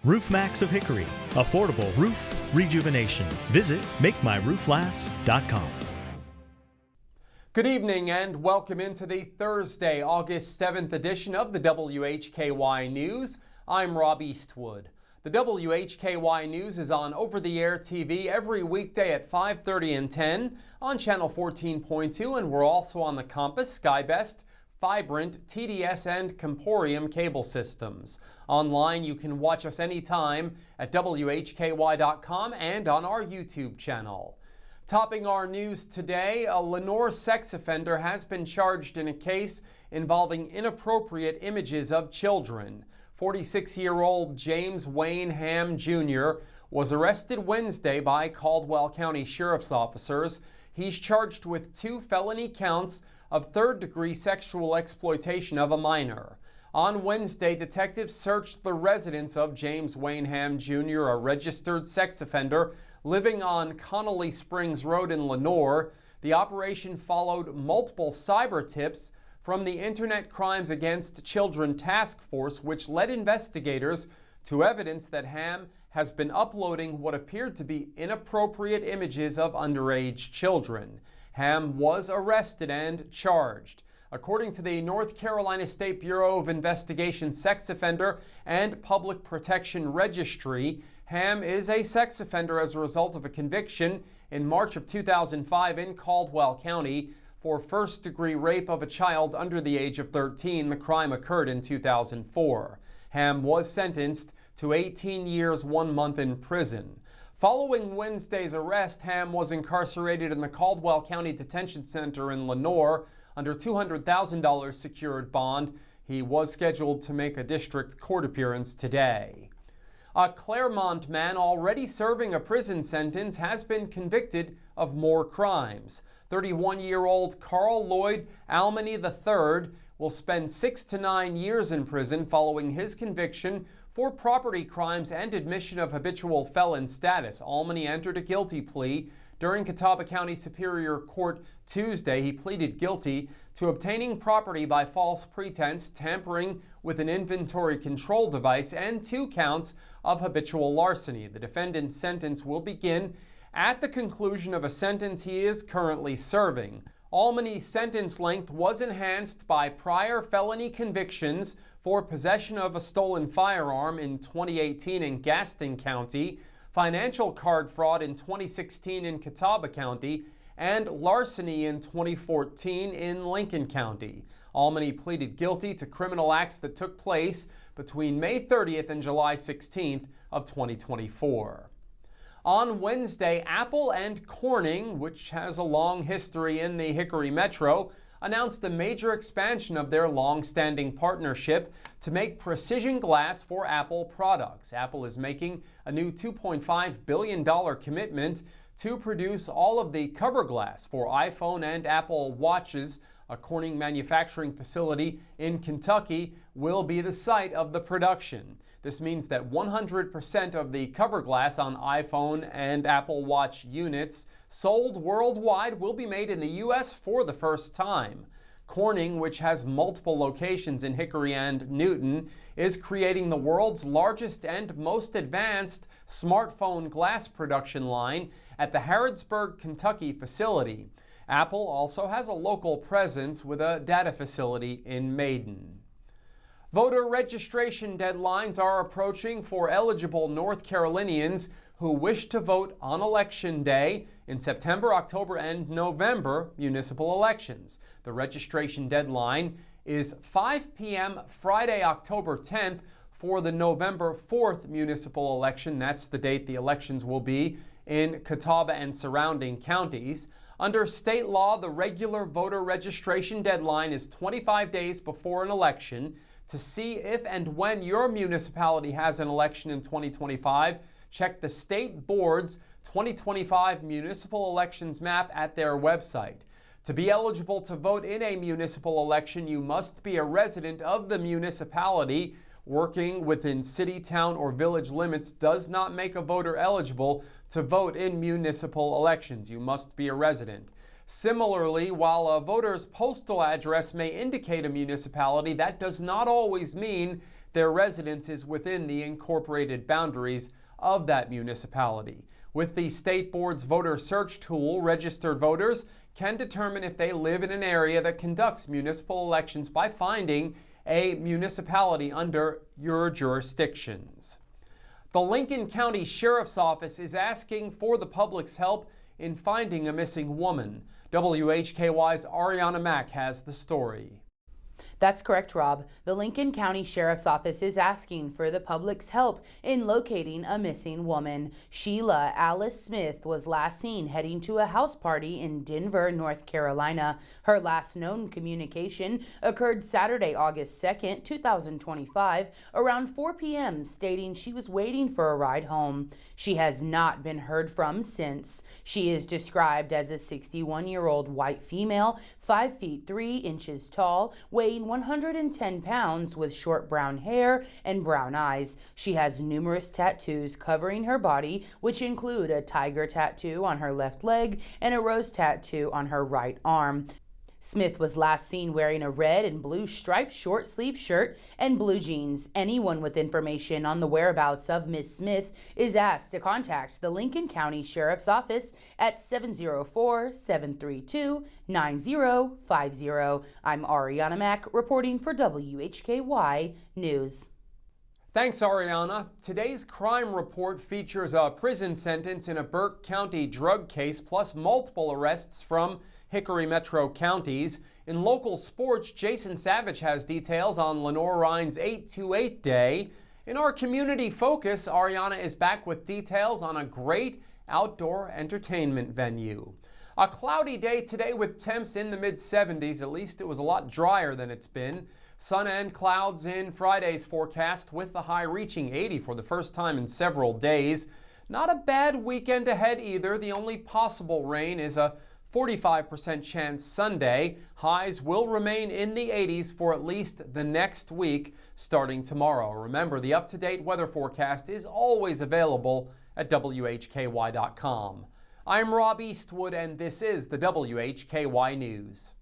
Roof Max of Hickory. Affordable roof rejuvenation. Visit MakeMyRoofLast.com. Good evening and welcome into the Thursday, August 7th edition of the WHKY News. I'm Rob Eastwood. The WHKY News is on over-the-air TV every weekday at 5:30 and 10 on Channel 14.2, and we're also on the Compass, SkyBest, Vibrant, TDS, and Comporium cable systems. Online, you can watch us anytime at WHKY.com and on our YouTube channel. Topping our news today, a Lenoir sex offender has been charged in a case involving inappropriate images of children. 46-year-old James Wayne Ham Jr. was arrested Wednesday by Caldwell County Sheriff's officers. He's charged with 2 felony counts of third-degree sexual exploitation of a minor. On Wednesday, detectives searched the residence of James Wayne Ham Jr., a registered sex offender living on Connolly Springs Road in Lenoir. The operation followed multiple cyber tips from the Internet Crimes Against Children Task Force, which led investigators to evidence that Ham has been uploading what appeared to be inappropriate images of underage children. Ham was arrested and charged. According to the North Carolina State Bureau of Investigation Sex Offender and Public Protection Registry, Ham is a sex offender as a result of a conviction in March of 2005 in Caldwell County for first-degree rape of a child under the age of 13. The crime occurred in 2004. Ham was sentenced to 18 years, 1 month in prison. Following Wednesday's arrest, Ham was incarcerated in the Caldwell County Detention Center in Lenoir under $200,000 secured bond. He was scheduled to make a district court appearance today. A Claremont man already serving a prison sentence has been convicted of more crimes. 31-year-old Carl Lloyd Almany III will spend 6 to 9 years in prison following his conviction for property crimes and admission of habitual felon status. Almany entered a guilty plea during Catawba County Superior Court Tuesday. He pleaded guilty to obtaining property by false pretense, tampering with an inventory control device, and 2 counts of habitual larceny. The defendant's sentence will begin at the conclusion of a sentence he is currently serving. Almany's sentence length was enhanced by prior felony convictions for possession of a stolen firearm in 2018 in Gaston County, financial card fraud in 2016 in Catawba County, and larceny in 2014 in Lincoln County. Almany pleaded guilty to criminal acts that took place between May 30th and July 16th of 2024. On Wednesday, Apple and Corning, which has a long history in the Hickory Metro, announced a major expansion of their long-standing partnership to make precision glass for Apple products. Apple is making a new $2.5 billion commitment to produce all of the cover glass for iPhone and Apple Watches. A Corning manufacturing facility in Kentucky will be the site of the production. This means that 100% of the cover glass on iPhone and Apple Watch units sold worldwide will be made in the U.S. for the first time. Corning, which has multiple locations in Hickory and Newton, is creating the world's largest and most advanced smartphone glass production line at the Harrodsburg, Kentucky facility. Apple also has a local presence with a data facility in Maiden. Voter registration deadlines are approaching for eligible North Carolinians who wish to vote on Election Day in September, October, and November municipal elections. The registration deadline is 5 p.m. Friday, October 10th for the November 4th municipal election. That's the date the elections will be in Catawba and surrounding counties. Under state law, the regular voter registration deadline is 25 days before an election. To see if and when your municipality has an election in 2025, check the state board's 2025 municipal elections map at their website. To be eligible to vote in a municipal election, you must be a resident of the municipality. Working within city, town, or village limits does not make a voter eligible to vote in municipal elections. You must be a resident. Similarly, while a voter's postal address may indicate a municipality, that does not always mean their residence is within the incorporated boundaries of that municipality. With the state board's voter search tool, registered voters can determine if they live in an area that conducts municipal elections by finding a municipality under your jurisdictions. The Lincoln County Sheriff's Office is asking for the public's help in finding a missing woman. WHKY's Ariana Mack has the story. That's correct, Rob. The Lincoln County Sheriff's Office is asking for the public's help in locating a missing woman. Sheila Alice Smith was last seen heading to a house party in Denver, North Carolina. Her last known communication occurred Saturday, August 2nd, 2025, around 4 p.m., stating she was waiting for a ride home. She has not been heard from since. She is described as a 61-year-old white female, 5 feet 3 inches tall, weighing 110 pounds with short brown hair and brown eyes. She has numerous tattoos covering her body, which include a tiger tattoo on her left leg and a rose tattoo on her right arm. Smith was last seen wearing a red and blue striped short sleeve shirt and blue jeans. Anyone with information on the whereabouts of Miss Smith is asked to contact the Lincoln County Sheriff's Office at 704-732-9050. I'm Ariana Mack reporting for WHKY News. Thanks, Ariana. Today's crime report features a prison sentence in a Burke County drug case plus multiple arrests from Hickory Metro counties. In local sports, Jason Savage has details on Lenore Ryan's 828 Day. In our community focus, Ariana is back with details on a great outdoor entertainment venue. A cloudy day today with temps in the mid-70s. At least it was a lot drier than it's been. Sun and clouds in Friday's forecast with the high reaching 80 for the first time in several days. Not a bad weekend ahead either. The only possible rain is a 45% chance Sunday. Highs will remain in the 80s for at least the next week starting tomorrow. Remember, the up-to-date weather forecast is always available at WHKY.com. I'm Rob Eastwood, and this is the WHKY News.